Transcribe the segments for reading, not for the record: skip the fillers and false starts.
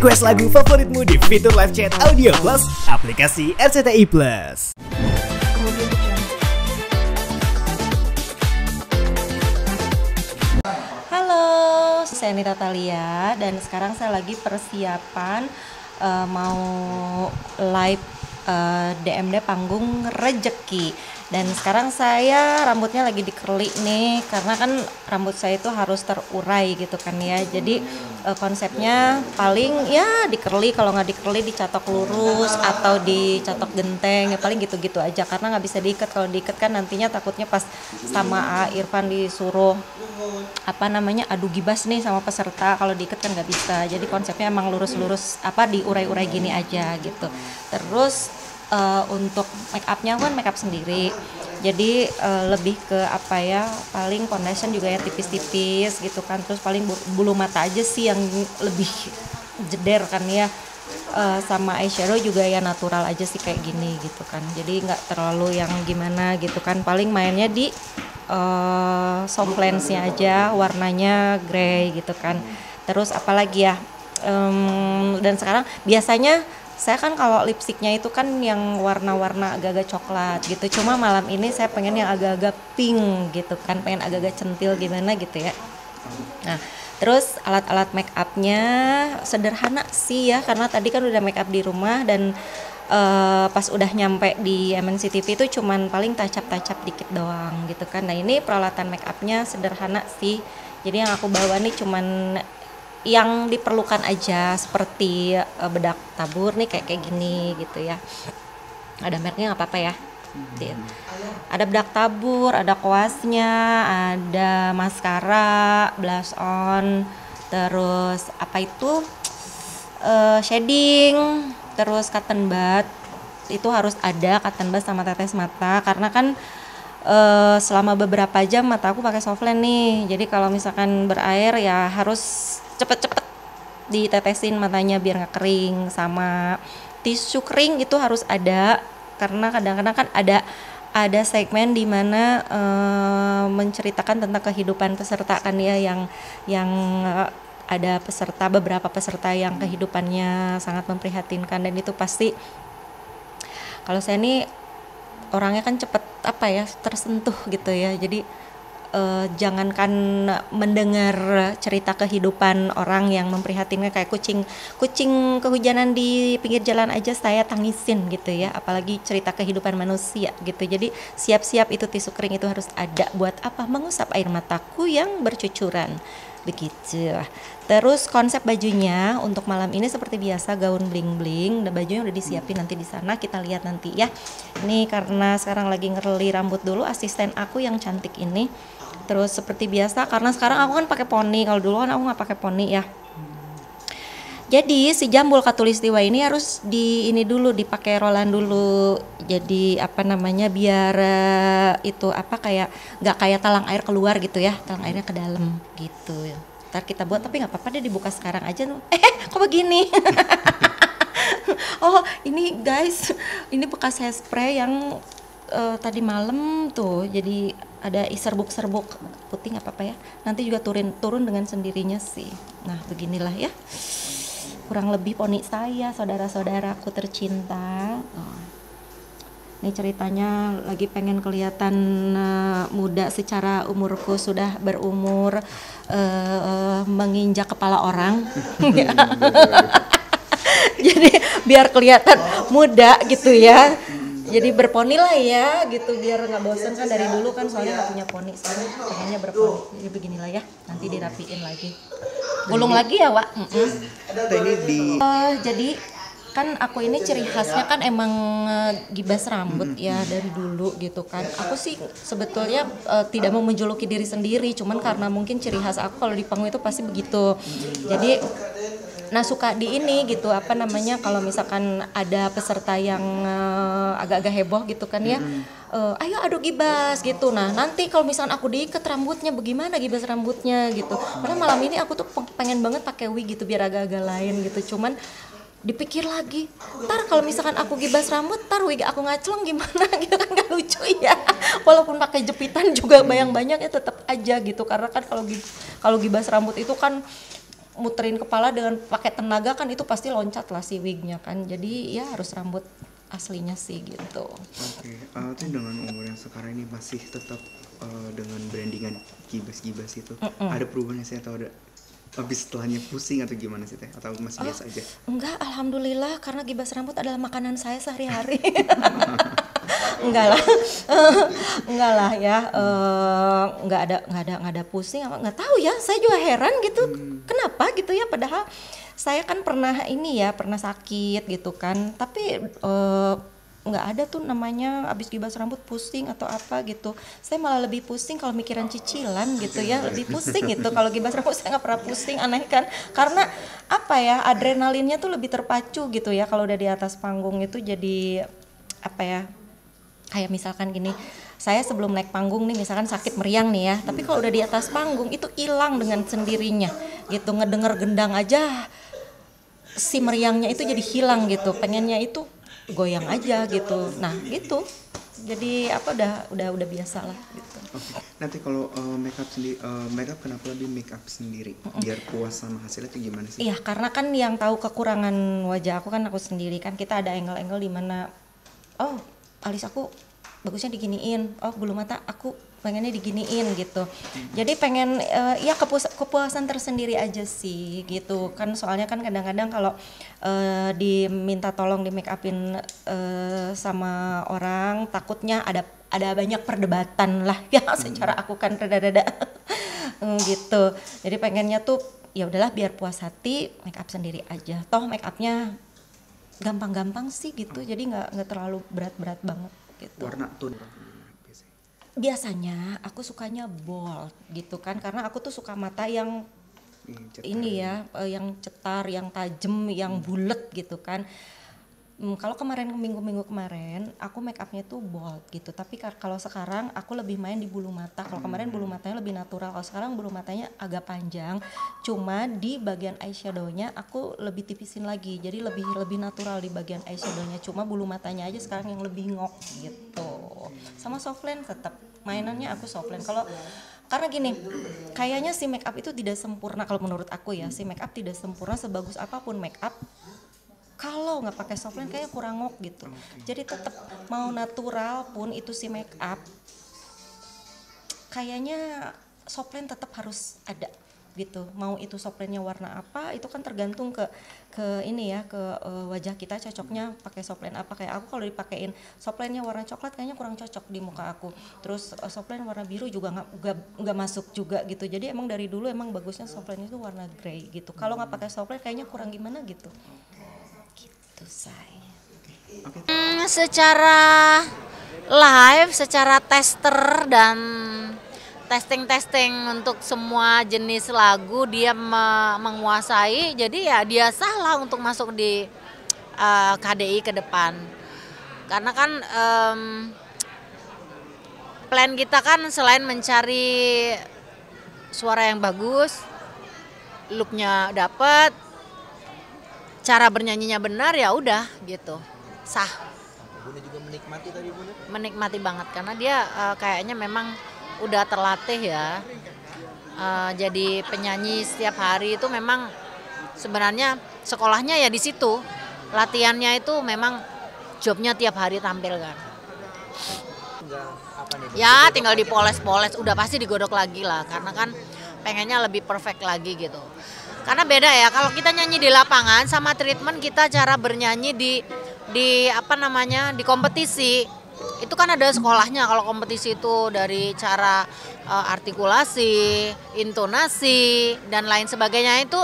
Request lagu favoritmu di fitur live chat Audio Plus aplikasi RCTI Plus. Halo, saya Nita Talia dan sekarang saya lagi persiapan mau live DMD panggung Rejeki. Dan sekarang saya rambutnya lagi dikerli nih, karena kan rambut saya itu harus terurai gitu kan ya. Jadi konsepnya paling ya dikerli, kalau nggak dikerli dicatok lurus atau dicatok genteng, ya paling gitu-gitu aja. Karena nggak bisa diikat, kalau diikat kan nantinya takutnya pas sama Irfan disuruh adu gibas nih sama peserta, kalau diikat kan nggak bisa. Jadi konsepnya emang lurus-lurus diurai-urai gini aja gitu. Terus untuk make upnya kan make up sendiri, jadi lebih ke paling foundation juga ya tipis-tipis gitu kan. Terus paling bulu mata aja sih yang lebih jeder kan ya, sama eyeshadow juga ya natural aja sih kayak gini gitu kan. Jadi nggak terlalu yang gimana gitu kan, paling mainnya di soft lensnya aja, warnanya grey gitu kan. Terus apalagi ya, dan sekarang biasanya saya kan kalau lipstiknya itu kan yang warna-warna agak-agak coklat gitu. Cuma malam ini saya pengen yang agak-agak pink gitu kan, pengen agak-agak centil gimana gitu ya. Nah, terus alat-alat make upnya sederhana sih ya, karena tadi kan udah make up di rumah dan pas udah nyampe di MNC TV itu cuman paling touch up dikit doang gitu kan. Nah, ini peralatan make upnya sederhana sih. Jadi yang aku bawa nih cuman yang diperlukan aja, seperti bedak tabur nih kayak gini gitu ya. Ada mereknya nggak apa-apa ya. Ada bedak tabur, ada kuasnya, ada maskara, blush on, terus shading, terus cotton bud. Itu harus ada cotton bud sama tetes mata, karena kan selama beberapa jam mata aku pakai soft lens nih. Jadi kalau misalkan berair ya harus cepet-cepet ditetesin matanya biar nggak kering. Sama tisu kering itu harus ada, karena kadang-kadang kan ada segmen di mana menceritakan tentang kehidupan peserta kan ya, yang ada beberapa peserta yang kehidupannya sangat memprihatinkan, dan itu pasti kalau saya nih orangnya kan cepet tersentuh gitu ya. Jadi jangankan mendengar cerita kehidupan orang yang memprihatinkan, kayak kucing kehujanan di pinggir jalan aja saya tangisin gitu ya, apalagi cerita kehidupan manusia gitu. Jadi siap-siap itu tisu kering itu harus ada. Buat apa? Mengusap air mataku yang bercucuran begitu. Terus konsep bajunya untuk malam ini seperti biasa gaun bling-bling, dan bajunya udah disiapin nanti di sana, kita lihat nanti ya. Ini karena sekarang lagi ngereli rambut dulu asisten aku yang cantik ini. Terus seperti biasa, karena sekarang aku kan pakai poni, kalau dulu kan aku nggak pakai poni ya. Jadi si jambul katulistiwa ini harus dipakai rolan dulu. Jadi biar nggak kayak talang air keluar gitu ya, talang airnya ke dalam gitu. Ntar kita buat, tapi nggak apa-apa deh dibuka sekarang aja. Kok begini? Oh ini guys, ini bekas hairspray yang tadi malam tuh, jadi ada serbuk-serbuk putih, nggak apa-apa ya. Nanti juga turun dengan sendirinya sih. Nah beginilah ya, kurang lebih poni saya, saudara-saudaraku tercinta. Ini ceritanya lagi pengen kelihatan muda secara umurku, sudah berumur menginjak kepala orang. Jadi biar kelihatan muda gitu ya. Jadi berponi lah ya gitu, biar nggak bosan kan, dari dulu kan soalnya nggak punya poni, sekarang pengennya berponi. Jadi beginilah ya, nanti dirapiin lagi, gulung lagi ya Wak. Jadi kan aku ini ciri khasnya kan emang gibas rambut ya dari dulu gitu kan. Aku sih sebetulnya tidak mau menjuluki diri sendiri, cuman karena mungkin ciri khas aku kalau di panggung itu pasti begitu. Jadi suka di ini gitu, kalau misalkan ada peserta yang agak-agak heboh gitu kan ya, ayo adu gibas gitu. Nah nanti kalau misalkan aku diikat rambutnya, bagaimana gibas rambutnya gitu. Padahal malam ini aku tuh pengen banget pakai wig gitu biar agak-agak lain gitu. Cuman dipikir lagi, ntar kalau misalkan aku gibas rambut, ntar wig aku ngaclong gimana gitu kan, gak lucu ya. Walaupun pakai jepitan juga bayang-bayang ya tetap aja gitu, karena kan kalau gibas rambut itu kan muterin kepala dengan pakai tenaga kan itu pasti loncat lah si wignya kan. Jadi ya harus rambut aslinya sih gitu. Oke, itu dengan umur yang sekarang ini masih tetap dengan brandingan gibas-gibas itu, ada perubahan sih atau ada habis setelahnya pusing atau gimana sih teh? Atau masih biasa aja? Enggak, alhamdulillah karena gibas rambut adalah makanan saya sehari-hari. Enggak lah, enggak lah ya, nggak ada pusing, nggak tahu ya. Saya juga heran gitu, kenapa gitu ya? Padahal saya kan pernah pernah sakit gitu kan, tapi nggak ada tuh namanya abis gibas rambut pusing atau apa gitu. Saya malah lebih pusing kalau mikiran cicilan gitu ya, lebih pusing gitu kalau gibas rambut. Saya nggak pernah pusing, aneh kan, karena apa ya, adrenalinnya tuh lebih terpacu gitu ya kalau udah di atas panggung itu. Jadi apa ya, kayak misalkan gini, saya sebelum naik panggung nih misalkan sakit meriang nih ya, tapi kalau udah di atas panggung itu hilang dengan sendirinya gitu. Ngedenger gendang aja si meriangnya itu jadi hilang gitu, pengennya itu goyang aja gitu. Nah gitu, jadi apa, udah biasa lah gitu. Oke. Nanti kalau makeup sendiri, makeup kenapa lebih makeup sendiri biar puas sama hasilnya itu gimana sih? Iya, karena kan yang tahu kekurangan wajah aku kan aku sendiri kan. Kita ada angle-angle di mana, oh alis aku bagusnya diginiin, oh bulu mata aku pengennya diginiin gitu. Jadi pengen ya kepuasan tersendiri aja sih gitu kan. Soalnya kan kadang-kadang kalau diminta tolong di make upin sama orang, takutnya ada banyak perdebatan lah ya. Secara aku kan rada-rada gitu. Jadi pengennya tuh ya udahlah biar puas hati, make up sendiri aja. Toh make upnya gampang-gampang sih gitu. Jadi nggak terlalu berat-berat banget gitu. Warna tone Biasanya aku sukanya bold gitu kan, karena aku tuh suka mata yang yang cetar, yang tajam, yang bulat gitu kan. Kalau minggu-minggu kemarin aku make upnya tuh bold gitu, tapi kalau sekarang aku lebih main di bulu mata. Kalau kemarin bulu matanya lebih natural, kalau sekarang bulu matanya agak panjang, cuma di bagian eyeshadownya aku lebih tipisin lagi, jadi lebih natural di bagian eyeshadownya, cuma bulu matanya aja sekarang yang lebih ngok gitu. Sama softline tetap mainannya aku softline. Karena gini, kayaknya si make up itu tidak sempurna kalau menurut aku ya. Si make up tidak sempurna, sebagus apapun make up, kalau nggak pakai softline kayaknya kurang ngok gitu. Jadi tetap mau natural pun itu si make up, kayaknya softline tetap harus ada gitu. Mau itu softline-nya warna apa itu kan tergantung ke wajah kita, cocoknya pakai softline apa. Kayak aku kalau dipakein softline-nya warna coklat kayaknya kurang cocok di muka aku. Terus softline warna biru juga nggak masuk juga gitu. Jadi emang dari dulu emang bagusnya softline itu warna grey gitu. Kalau nggak pakai softline kayaknya kurang gimana gitu. Gitu say. Secara live, secara tester dan testing untuk semua jenis lagu dia menguasai, jadi ya dia salah untuk masuk di KDI ke depan. Karena kan plan kita kan selain mencari suara yang bagus, looknya dapet, cara bernyanyinya benar, ya udah gitu, sah. Bunda juga menikmati tadi Bunda? Menikmati banget karena dia kayaknya memang udah terlatih ya. Jadi penyanyi setiap hari itu memang sebenarnya sekolahnya ya di situ. Latihannya itu memang jobnya tiap hari tampil kan. Ya tinggal dipoles-poles, udah pasti digodok lagi lah, karena kan pengennya lebih perfect lagi gitu. Karena beda ya kalau kita nyanyi di lapangan sama treatment kita cara bernyanyi di kompetisi. Itu kan ada sekolahnya. Kalau kompetisi itu dari cara artikulasi, intonasi dan lain sebagainya itu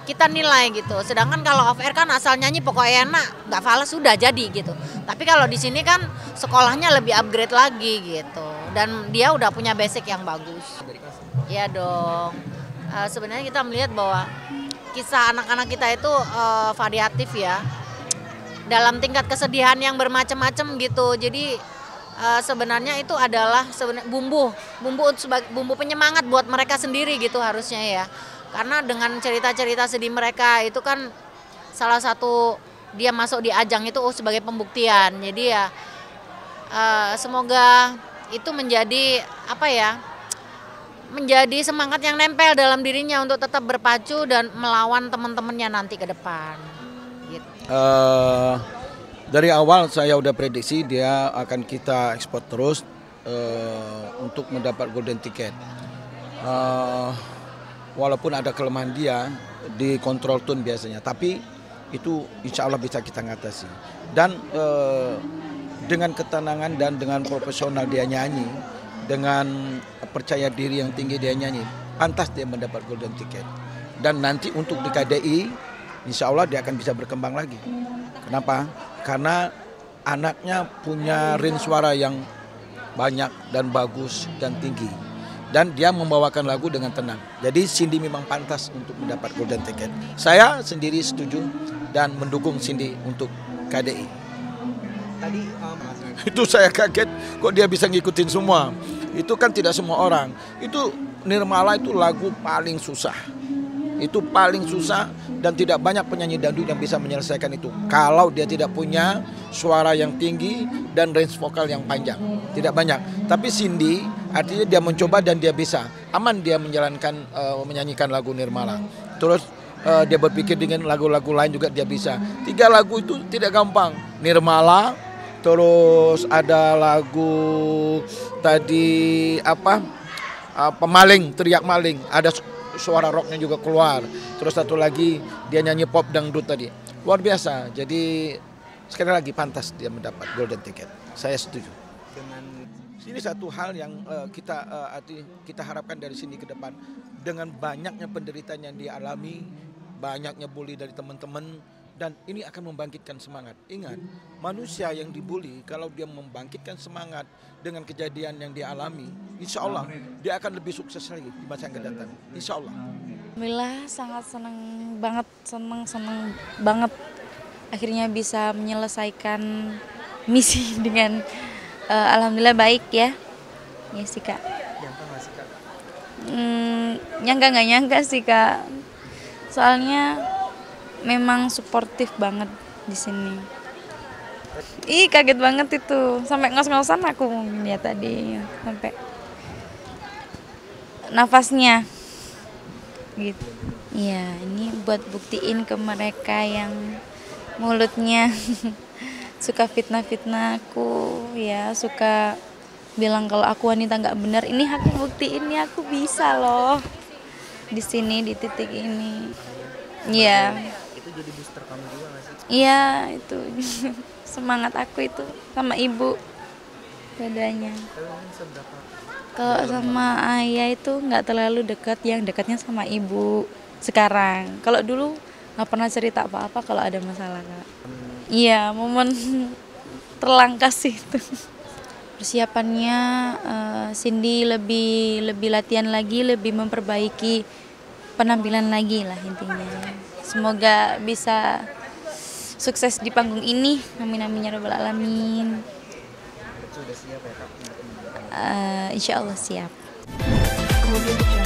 kita nilai gitu. Sedangkan kalau off air kan asal nyanyi pokoknya enak, nggak fals sudah jadi gitu. Tapi kalau di sini kan sekolahnya lebih upgrade lagi gitu. Dan dia udah punya basic yang bagus. Iya dong. Sebenarnya kita melihat bahwa kisah anak-anak kita itu variatif ya. Dalam tingkat kesedihan yang bermacam-macam gitu. Jadi sebenarnya itu adalah bumbu penyemangat buat mereka sendiri gitu harusnya ya. Karena dengan cerita-cerita sedih mereka itu kan salah satu dia masuk di ajang itu sebagai pembuktian. Jadi ya semoga itu menjadi menjadi semangat yang nempel dalam dirinya untuk tetap berpacu dan melawan teman-temannya nanti ke depan. Gitu. Dari awal saya udah prediksi dia akan kita ekspor terus untuk mendapat golden ticket. Walaupun ada kelemahan dia di control tune biasanya, tapi itu insya Allah bisa kita ngatasi. Dan dengan ketenangan dan dengan profesional dia nyanyi, dengan percaya diri yang tinggi dia nyanyi, pantas dia mendapat golden ticket. Dan nanti untuk di KDI, insya Allah dia akan bisa berkembang lagi. Kenapa? Karena anaknya punya range suara yang banyak dan bagus dan tinggi. Dan dia membawakan lagu dengan tenang. Jadi Cindy memang pantas untuk mendapat golden ticket. Saya sendiri setuju dan mendukung Cindy untuk KDI. Tadi Itu saya kaget kok dia bisa ngikutin semua. Itu kan tidak semua orang. Itu Nirmala itu lagu paling susah. Itu paling susah dan tidak banyak penyanyi dangdut yang bisa menyelesaikan itu. Kalau dia tidak punya suara yang tinggi dan range vokal yang panjang. Tidak banyak. Tapi Cindy artinya dia mencoba dan dia bisa. Aman dia menjalankan menyanyikan lagu Nirmala. Terus dia berpikir dengan lagu-lagu lain juga dia bisa. 3 lagu itu tidak gampang. Nirmala, terus ada lagu tadi Pemaling, teriak maling. Ada suara rocknya juga keluar. Terus satu lagi dia nyanyi pop dangdut tadi. Luar biasa. Jadi sekali lagi pantas dia mendapat golden ticket. Saya setuju. Ini satu hal yang kita harapkan dari sini ke depan. Dengan banyaknya penderitaan yang dialami, banyaknya bully dari teman-teman, dan ini akan membangkitkan semangat. Ingat, manusia yang dibully kalau dia membangkitkan semangat dengan kejadian yang dialami, insya Allah dia akan lebih sukses lagi di masa yang akan datang. Insya Allah. Alhamdulillah sangat senang banget akhirnya bisa menyelesaikan misi dengan alhamdulillah baik ya. Ya sih Kak. nyangka nggak sih Kak? Nggak nyangka sih Kak. Soalnya memang suportif banget di sini. Ih kaget banget itu, sampai ngos-ngosan aku ya tadi, sampai nafasnya gitu. Iya, ini buat buktiin ke mereka yang mulutnya suka fitnah-fitnah aku, ya suka bilang kalau aku wanita nggak benar. Ini aku buktiin ya aku bisa loh di sini di titik ini. Iya. Jadi booster kamu juga nggak sih? Iya itu semangat aku itu sama ibu bedanya. Kalau sama ayah itu nggak terlalu dekat, yang dekatnya sama ibu sekarang. Kalau dulu nggak pernah cerita apa-apa kalau ada masalah Kak. Iya momen terlangkas itu. Persiapannya Cindy lebih latihan lagi, lebih memperbaiki penampilan lagi lah intinya. Semoga bisa sukses di panggung ini. Amin amin ya rabbal alamin. Sudah siap ya Kak? Insya Allah siap. Kemudian